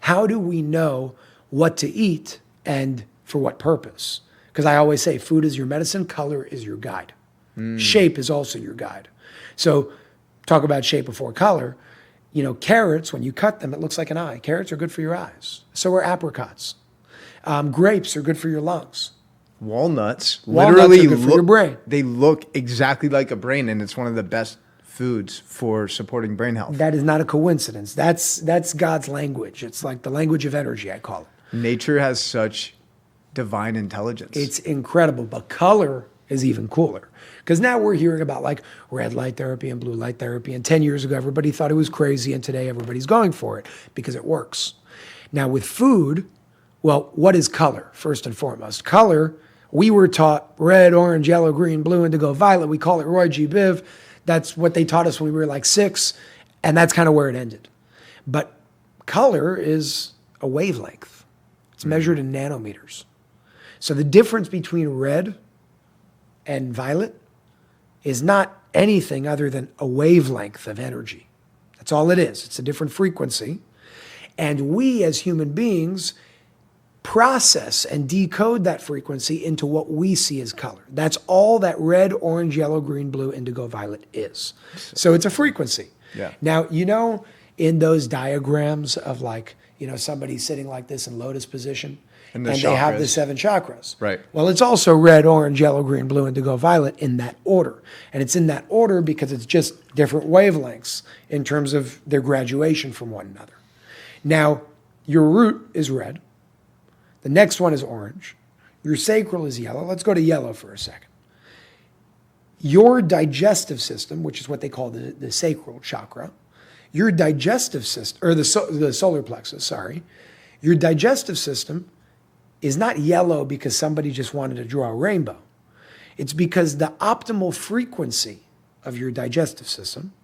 how do we know what to eat and for what purpose? Because I always say food is your medicine, color is your guide. Shape is also your guide. So talk about shape before color. You know, carrots, when you cut them, it looks like an eye. Carrots are good for your eyes. So are apricots. Grapes are good for your lungs. Walnuts Walnuts are good for your brain. They look exactly like a brain, and it's one of the best foods for supporting brain health. That is not a coincidence. That's God's language. It's like the language of energy, I call it. Nature has such divine intelligence. It's incredible, but color is even cooler. Because now we're hearing about like red light therapy and blue light therapy. And 10 years ago, everybody thought it was crazy. And today everybody's going for it because it works. Now with food, well, what is color? First and foremost, color, we were taught red, orange, yellow, green, blue, indigo, violet. We call it Roy G. Biv. That's what they taught us when we were like 6. And that's kind of where it ended. But color is a wavelength. It's measured in nanometers. So the difference between red and violet is not anything other than a wavelength of energy. That's all it is. It's a different frequency. And we as human beings process and decode that frequency into what we see as color. That's all that red, orange, yellow, green, blue, indigo, violet is. So it's a frequency. Yeah. Now, you know, in those diagrams of like, you know, somebody sitting like this in lotus position, and they have the 7 chakras. Right. Well, it's also red, orange, yellow, green, blue, indigo, violet in that order. And it's in that order because it's just different wavelengths in terms of their graduation from one another. Now, your root is red. The next one is orange. Your sacral is yellow. Let's go to yellow for a second. Your digestive system, which is what they call the sacral chakra, your digestive system, or the solar plexus, sorry, your digestive system is not yellow because somebody just wanted to draw a rainbow. It's because the optimal frequency of your digestive system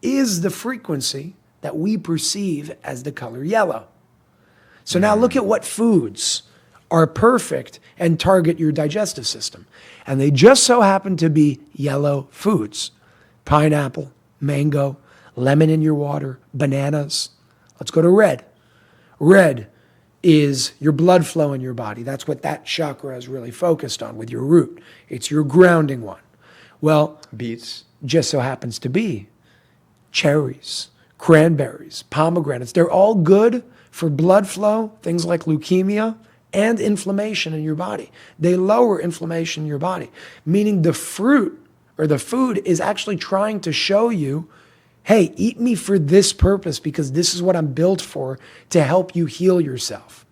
is the frequency that we perceive as the color yellow. So now look at what foods are perfect and target your digestive system. And they just so happen to be yellow foods. Pineapple, mango, lemon in your water, bananas. Let's go to red. Red is your blood flow in your body. That's what that chakra is really focused on with your root. It's your grounding one. Well, beets just so happens to be cherries, cranberries, pomegranates. They're all good for blood flow, things like leukemia, and inflammation in your body. They lower inflammation in your body, meaning the fruit or the food is actually trying to show you, hey, eat me for this purpose because this is what I'm built for to help you heal yourself.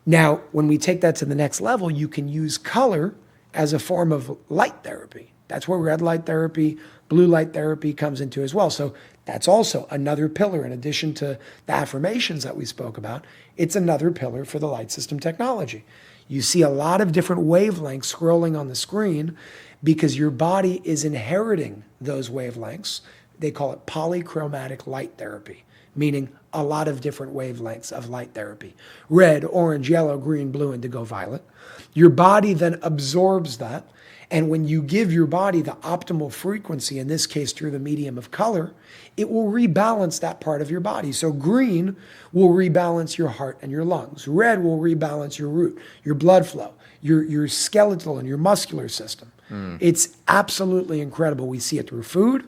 Now, when we take that to the next level, you can use color as a form of light therapy. That's where red light therapy, blue light therapy comes into as well. So that's also another pillar in addition to the affirmations that we spoke about. It's another pillar for the light system technology. You see a lot of different wavelengths scrolling on the screen because your body is inheriting those wavelengths. They call it polychromatic light therapy, meaning a lot of different wavelengths of light therapy. Red, orange, yellow, green, blue, indigo, violet. Your body then absorbs that. And when you give your body the optimal frequency, in this case through the medium of color, it will rebalance that part of your body. So green will rebalance your heart and your lungs. Red will rebalance your root, your blood flow, your skeletal and your muscular system. It's absolutely incredible. We see it through food.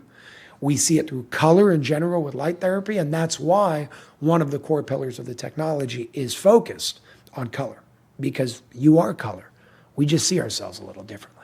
We see it through color in general with light therapy. And that's why one of the core pillars of the technology is focused on color, because you are color. We just see ourselves a little differently.